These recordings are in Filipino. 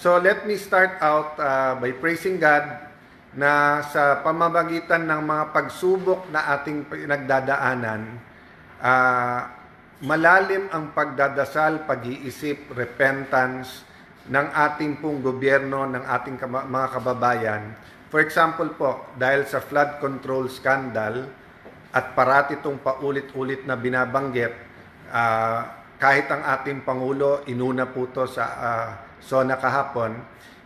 So let me start out by praising God na sa pamamagitan ng mga pagsubok na ating pinagdadaanan, malalim ang pagdadasal, pag-iisip, repentance ng ating pong gobyerno, ng ating mga kababayan. For example po, dahil sa flood control scandal at parati itong paulit-ulit na binabanggit, kahit ang ating Pangulo, inuna po ito sa SONA kahapon,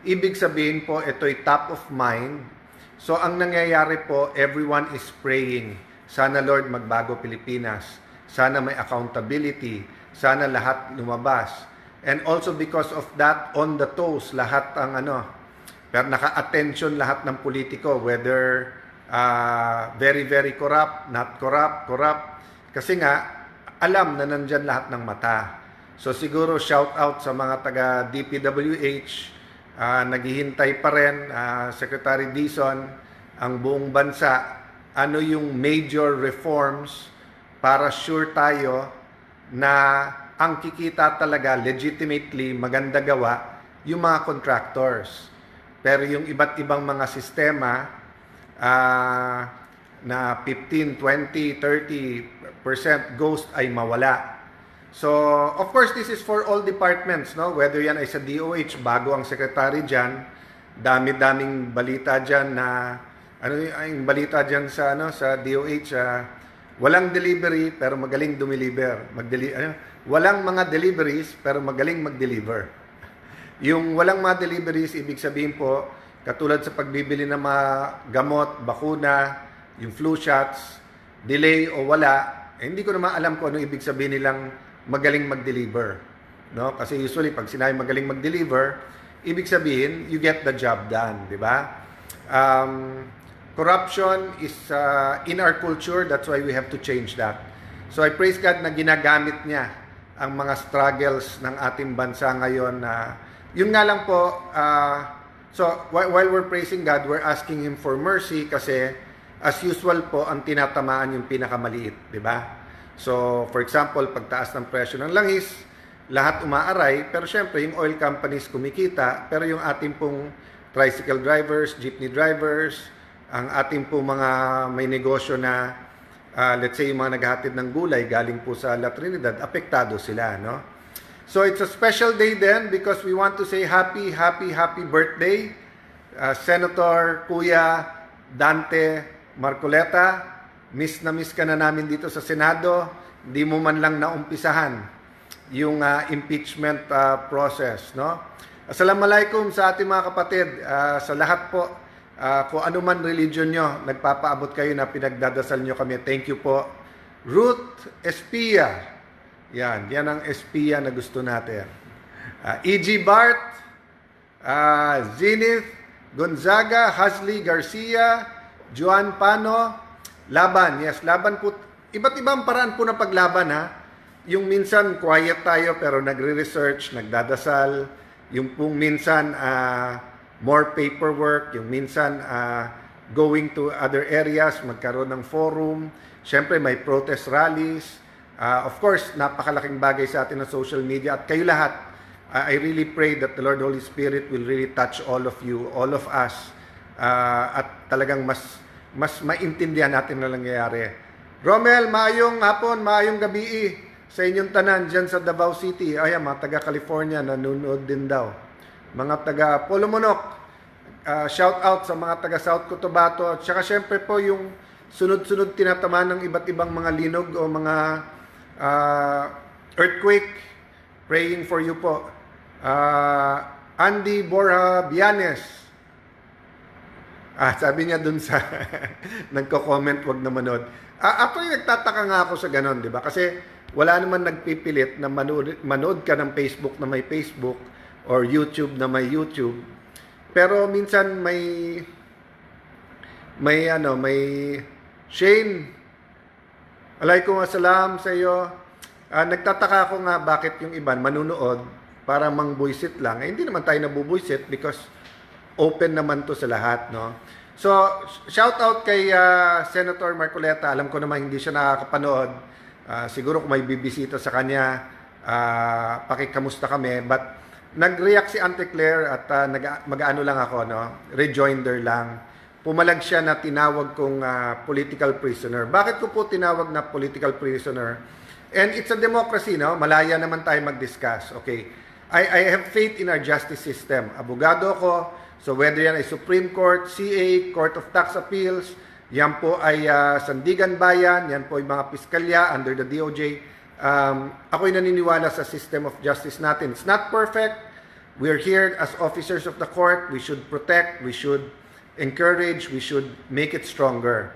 ibig sabihin po, ito'y top of mind. So, ang nangyayari po, everyone is praying. Sana, Lord, magbago Pilipinas. Sana may accountability. Sana lahat lumabas. And also because of that, on the toes, lahat ang pero naka-attention lahat ng politiko, whether very, very corrupt, not corrupt, corrupt. Kasi nga, alam na nandyan lahat ng mata. So siguro shout out sa mga taga DPWH, naghihintay pa rin, Secretary Dizon, ang buong bansa, ano yung major reforms para sure tayo na ang kikita talaga legitimately maganda gawa yung mga contractors. Pero yung iba't ibang mga sistema na 15, 20, 30% ghost ay mawala. So, of course, this is for all departments, no? Whether yan ay sa DOH, bago ang secretary dyan, dami-daming balita dyan na, yung balita dyan sa, sa DOH, walang delivery pero magaling dumiliver. Walang mga deliveries pero magaling mag-deliver. Yung walang mga deliveries, ibig sabihin po, katulad sa pagbibili ng mga gamot, bakuna, yung flu shots, delay o wala, hindi ko naman alam kung ano ibig sabihin nilang magaling mag-deliver. No? Kasi usually, pag sinabi magaling mag-deliver, ibig sabihin, you get the job done. Di ba? Corruption is in our culture, that's why we have to change that. So I praise God na ginagamit niya ang mga struggles ng ating bansa ngayon. Yun nga lang po, so while we're praising God, we're asking Him for mercy kasi as usual po, ang tinatamaan yung pinakamaliit, di ba? So, for example, pagtaas ng presyo ng langis, lahat umaaray, pero syempre, yung oil companies kumikita, pero yung ating pong tricycle drivers, jeepney drivers, ang ating pong mga may negosyo na, let's say, yung mga naghahatid ng gulay galing po sa La Trinidad, apektado sila, no? So, it's a special day then because we want to say happy birthday, Senator Kuya Dante Marcoleta. Miss na miss ka na namin dito sa Senado. Di mo man lang naumpisahan yung impeachment process, no? Assalamualaikum sa ating mga kapatid, sa lahat po, kung ano man religion nyo, nagpapaabot kayo na pinagdadasal nyo kami. Thank you po. Ruth Espia. Yan ang Espia na gusto natin. E.G. Bart, Zenith Gonzaga, Hasley Garcia, Juan Pano, laban. Yes, laban po. Iba't ibang paraan po ng paglaban, ha. Yung minsan quiet tayo pero nagre-research, nagdadasal. Yung pong minsan more paperwork. Yung minsan going to other areas, magkaroon ng forum. Siyempre may protest rallies. Of course, napakalaking bagay sa atin ng social media. At kayo lahat, I really pray that the Lord Holy Spirit will really touch all of you, all of us. At talagang mas maintindihan natin na nangyayari. Romel, maayong hapon, maayong gabi sa inyong tanan dyan sa Davao City. Ayan, mga taga-California, nanonood din daw. Mga taga-Polomonok, shout out sa mga taga-South Cotabato. At saka syempre po yung sunod-sunod tinatamaan ng iba't ibang mga linog o mga earthquake. Praying for you po. Andy Borja Bianes. Sabi niya dun sa nagko-comment, wag na manood. Actually, nagtataka nga ako sa ganon, di ba? Kasi wala naman nagpipilit na manood ka ng Facebook na may Facebook or YouTube na may YouTube. Pero minsan may Shane, alaykum assalam sa iyo. Nagtataka ako nga bakit yung iban manunood para mang-buisit lang. Hindi naman tayo nabubuisit because open naman to sa lahat, no? So, shout out kay Senator Marcoleta. Alam ko naman hindi siya nakakapanood. Siguro kung may bibisita sa kanya, pakikamusta kami. But nag-react si Auntie Claire at mag-ano lang ako, no? Rejoinder lang. Pumalag siya na tinawag kong political prisoner. Bakit ko po tinawag na political prisoner? And it's a democracy, no? Malaya naman tayo mag-discuss. Okay. I have faith in our justice system. Abogado ko. So whether yan ay Supreme Court, CA, Court of Tax Appeals, yan po ay Sandigan Bayan, yan po ay mga piskalya under the DOJ. Ako'y naniniwala sa system of justice natin. It's not perfect. We're here as officers of the court. We should protect, we should encourage, we should make it stronger.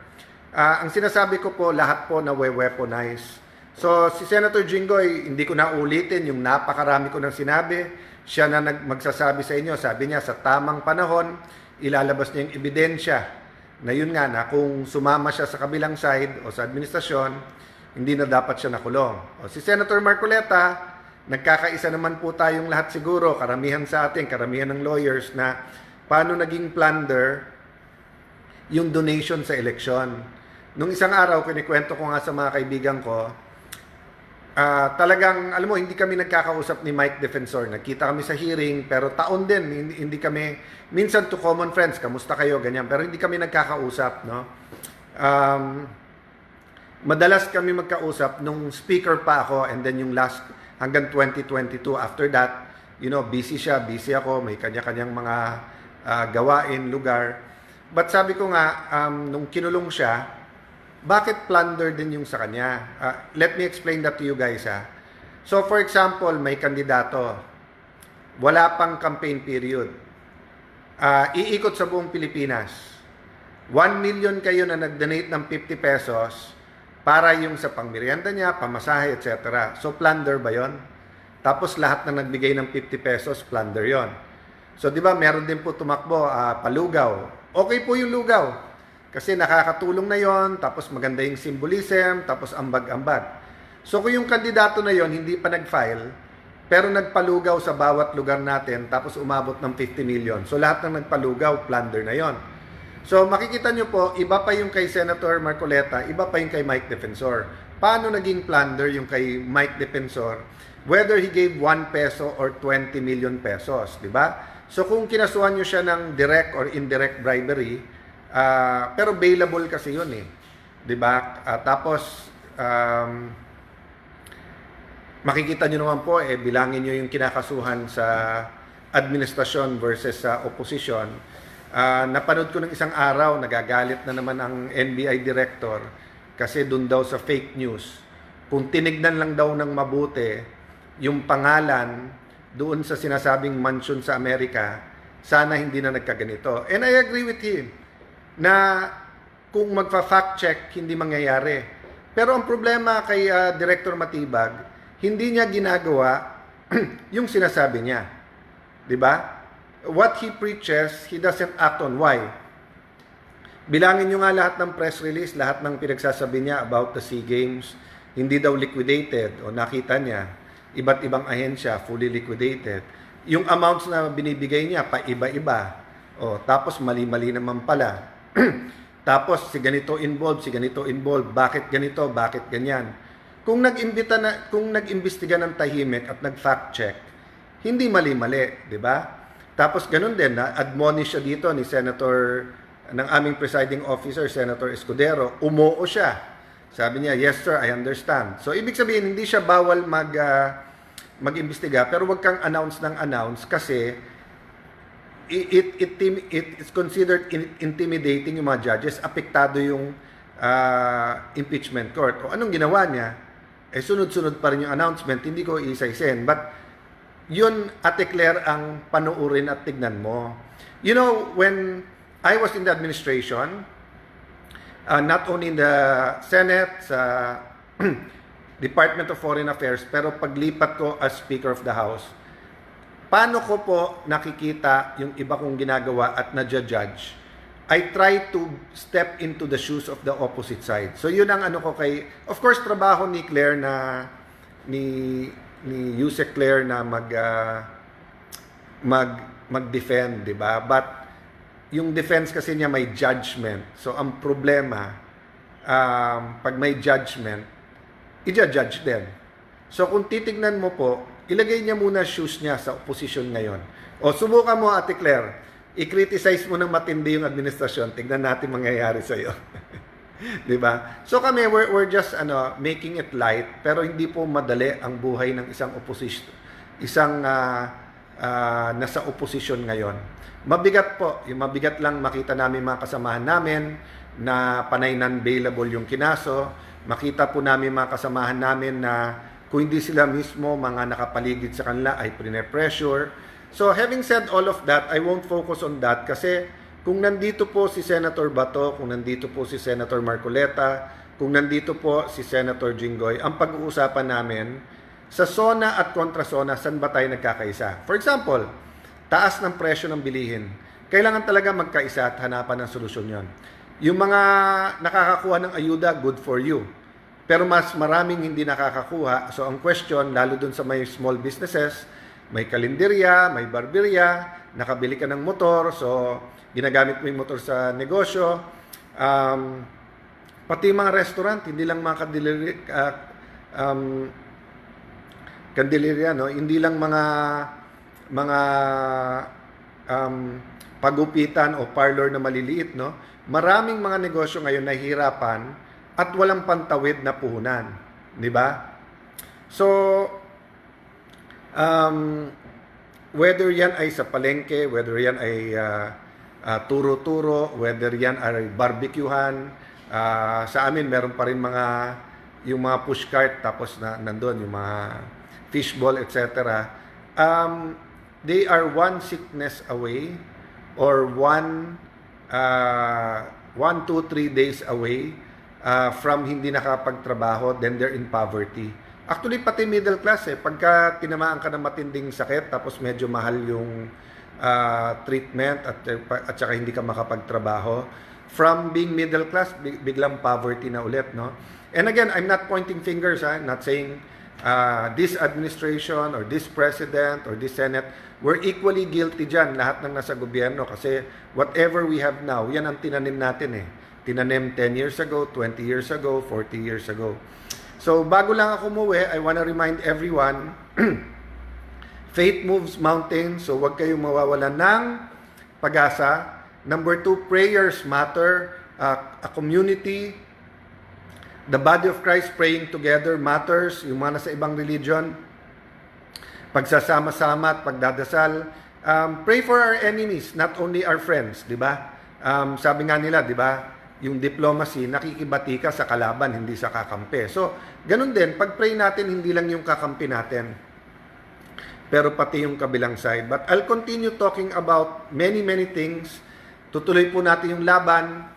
Ang sinasabi ko po, lahat po na weaponize. So, si Senator Jinggoy, hindi ko na ulitin yung napakarami ko nang sinabi. Siya na magsasabi sa inyo, sabi niya, sa tamang panahon, ilalabas niya yung ebidensya na yun nga na kung sumama siya sa kabilang side o sa administrasyon, hindi na dapat siya nakulong. O si Senator Marcoleta, nagkakaisa naman po tayong lahat siguro, karamihan sa atin, karamihan ng lawyers, na paano naging plunder yung donation sa eleksyon. Nung isang araw, kinikwento ko nga sa mga kaibigan ko, talagang, alam mo, hindi kami nagkakausap ni Mike Defensor. Nagkita kami sa hearing, pero taon din, hindi kami, minsan to common friends, kamusta kayo, ganyan, pero hindi kami nagkakausap, no? Madalas kami magkausap nung speaker pa ako, and then yung last, hanggang 2022, after that, you know, busy siya, busy ako, may kanya-kanyang mga gawain, lugar. But sabi ko nga, nung kinulong siya, bakit plunder din yung sa kanya? Let me explain that to you guys. So for example, may kandidato, wala pang campaign period. Iikot sa buong Pilipinas. 1 million kayo na nag-donate ng 50 pesos para yung sa pangmerienda niya, pamasahe, etc. So plunder ba yon? Tapos lahat na nagbigay ng 50 pesos, plunder yon. So di ba, meron din po tumakbo, palugaw. Okay po yung lugaw. Kasi nakakatulong na yon, tapos maganda yung symbolism, tapos ambag-ambag. So kung yung kandidato na yon hindi pa nag-file, pero nagpalugaw sa bawat lugar natin, tapos umabot ng 50 million. So lahat ng nagpalugaw, plunder na yon. So makikita nyo po, iba pa yung kay Senator Marcoleta, iba pa yung kay Mike Defensor. Paano naging plunder yung kay Mike Defensor? Whether he gave 1 peso or 20 million pesos, di ba? So kung kinasuhan nyo siya ng direct or indirect bribery, pero bailable kasi yun eh. 'Di ba? Tapos makikita niyo naman po bilangin niyo yung kinakasuhan sa administrasyon versus sa opposition. Napanood ko ng isang araw, nagagalit na naman ang NBI director kasi doon daw sa fake news. Kung tinignan lang daw ng mabuti yung pangalan doon sa sinasabing mansion sa Amerika, sana hindi na nagkaganito. And I agree with him na kung magfa-fact check, hindi mangyayari. Pero ang problema kay Director Matibag, hindi niya ginagawa yung sinasabi niya. 'Di ba? What he preaches, he doesn't act on. Why? Bilangin niyo nga lahat ng press release, lahat ng pinagsasabi niya about the SEA Games, hindi daw liquidated o nakita niya, iba't ibang ahensya fully liquidated. Yung amounts na binibigay niya pa iba-iba. Tapos mali-mali naman pala. Tapos si ganito involved, bakit ganito, bakit ganyan. Kung nag-imbestiga ng tahimik at nag-fact check, hindi mali-mali, 'di ba? Tapos ganun din na admonish siya dito ni Senator ng aming presiding officer, Senator Escudero, umuo siya. Sabi niya, "Yes sir, I understand." So ibig sabihin hindi siya bawal mag-imbestiga, pero wag kang announce kasi it is considered intimidating yung mga judges, apektado yung impeachment court. O anong ginawa niya? Sunod-sunod pa rin yung announcement, hindi ko isa-isin. But yun, Ate Claire, ang panuurin at tignan mo. You know, when I was in the administration, not only in the Senate, sa Department of Foreign Affairs, pero paglipat ko as Speaker of the House, paano ko po nakikita yung iba kong ginagawa at na-judge? I try to step into the shoes of the opposite side. So yun ang ano ko kay, of course, trabaho ni Claire na, ni Yusek Claire na mag-defend, di ba? But yung defense kasi niya may judgment. So ang problema, pag may judgment, i-judge din. So kung titignan mo po, ilagay niya muna shoes niya sa opposition ngayon. O subukan mo, Ate Claire, i-criticize mo ng matindi yung administrasyon, tignan natin mangyayari sa iyo. 'Di ba? So kami we're just making it light, pero hindi po madali ang buhay ng isang opposition, isang nasa opposition ngayon. Mabigat po, yung mabigat lang makita namin mga kasamahan namin na panay non-bailable yung kinaso. Makita po namin mga kasamahan namin na kung hindi sila mismo mga nakapaligid sa kanila ay pressure. So having said all of that, I won't focus on that kasi kung nandito po si Senator Bato, kung nandito po si Senator Marcoleta, kung nandito po si Senator Jinggoy, ang pag-uusapan namin sa SONA at kontra-SONA, saan ba tayo nagkakaisa? For example, taas ng presyo ng bilihin. Kailangan talaga magkaisa at hanapan ng solusyon yon. Yung mga nakakakuha ng ayuda, good for you. Pero mas maraming hindi nakakakuha. So ang question, lalo dun sa may small businesses, may kalenderya, may barberya, nakabili ka ng motor, so ginagamit mo yung motor sa negosyo. Pati yung mga restaurant, hindi lang mga kandilerya, no? Hindi lang mga pagupitan o parlor na maliliit, no? Maraming mga negosyo ngayon nahihirapan at walang pantawid na puhunan, di ba? So whether yan ay sa palengke, whether yan ay turo-turo, whether yan ay barbecuehan, sa amin meron pa rin yung mga pushcart, tapos nandun yung mga fishball, etc. They are one sickness away or 1, 2, 3 days away from hindi nakapagtrabaho, then they're in poverty. Actually, pati middle class pagka tinamaan ka ng matinding sakit, tapos medyo mahal yung treatment at saka hindi ka makapagtrabaho, from being middle class, biglang poverty na ulit, no? And again, I'm not pointing fingers, I'm not saying this administration or this president or this Senate, we're equally guilty dyan, lahat ng nasa gobyerno, kasi whatever we have now, yan ang tinanim natin Tinanim 10 years ago, 20 years ago, 40 years ago. So, bago lang ako umuwi, I wanna remind everyone, faith moves mountains, so huwag kayong mawawalan ng pag-asa. Number 2, prayers matter. A community, the body of Christ praying together matters. Yung mga nasa ibang religion, pagsasama-sama at pagdadasal. Pray for our enemies, not only our friends, di ba? Sabi nga nila, di ba? Yung diplomacy, nakikibati ka sa kalaban, hindi sa kakampi. So, ganun din, pag-pray natin, hindi lang yung kakampi natin, pero pati yung kabilang side. But I'll continue talking about many things. Tutuloy po natin yung laban.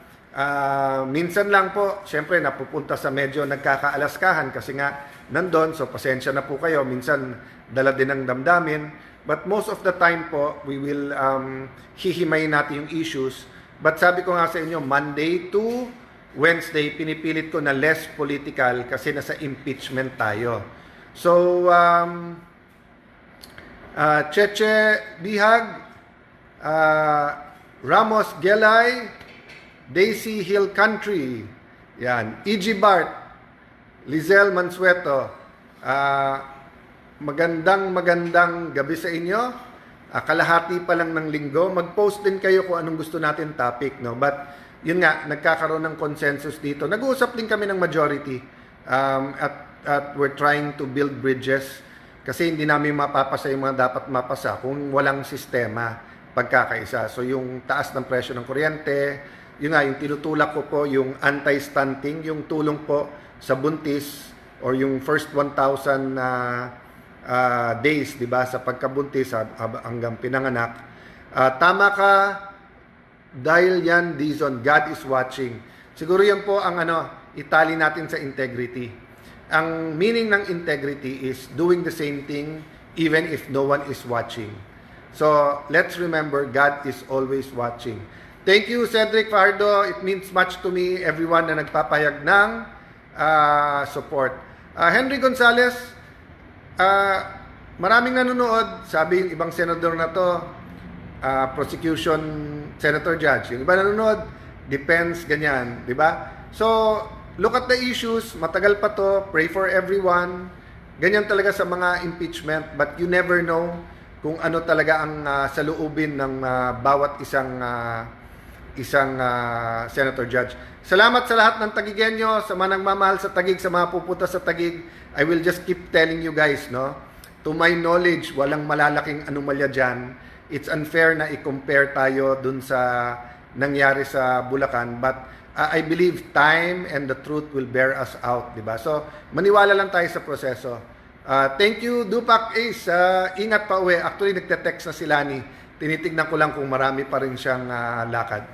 Minsan lang po, syempre, napupunta sa medyo nagkakaalaskahan kasi nga nandun, so pasensya na po kayo. Minsan, dala din ng damdamin. But most of the time po, we will hihimayin natin yung issues. But sabi ko nga sa inyo, Monday to Wednesday, pinipilit ko na less political kasi nasa impeachment tayo. So, Cheche Bihag, Ramos Gelay, Daisy Hill Country, yan, E.G. Bart, Lizelle Mansueto, magandang gabi sa inyo. Kalahati pa lang ng linggo, mag-post din kayo kung anong gusto natin topic, no? But yun nga, nagkakaroon ng consensus dito. Nag-uusap din kami ng majority at we're trying to build bridges kasi hindi namin mapapasa yung mga dapat mapasa kung walang sistema pagkakaisa. So yung taas ng presyo ng kuryente, yun nga, yung tinutulak ko po, yung anti-stunting, yung tulong po sa buntis or yung first 1,000 days, di ba, sa pagkabuntis hanggang pinanganak. Tama ka, dahil yan, Dizon, God is watching. Siguro yan po ang itali natin sa integrity. Ang meaning ng integrity is doing the same thing even if no one is watching. So, let's remember, God is always watching. Thank you, Cedric Fardo. It means much to me, everyone na nagpapayag ng support. Henry Gonzalez, maraming nanonood, sabi yung ibang senador na to, prosecution senator judge. Yung iba nanonood, depends, ganyan, di ba? So, look at the issues, matagal pa to, pray for everyone, Ganyan talaga sa mga impeachment, but you never know kung ano talaga ang saloobin ng bawat isang senator judge. Salamat sa lahat ng Tagigenyo, sa mga nagmamahal sa Taguig, sa mga pupunta sa Taguig. I will just keep telling you guys, no? To my knowledge, walang malalaking anomalya dyan. It's unfair na i-compare tayo dun sa nangyari sa Bulacan, but I believe time and the truth will bear us out, di ba? So, maniwala lang tayo sa proseso. Thank you, Dupac Ace. Ingat pa uwi. Actually, nagte-text na si Lani. Tinitignan ko lang kung marami pa rin siyang lakad.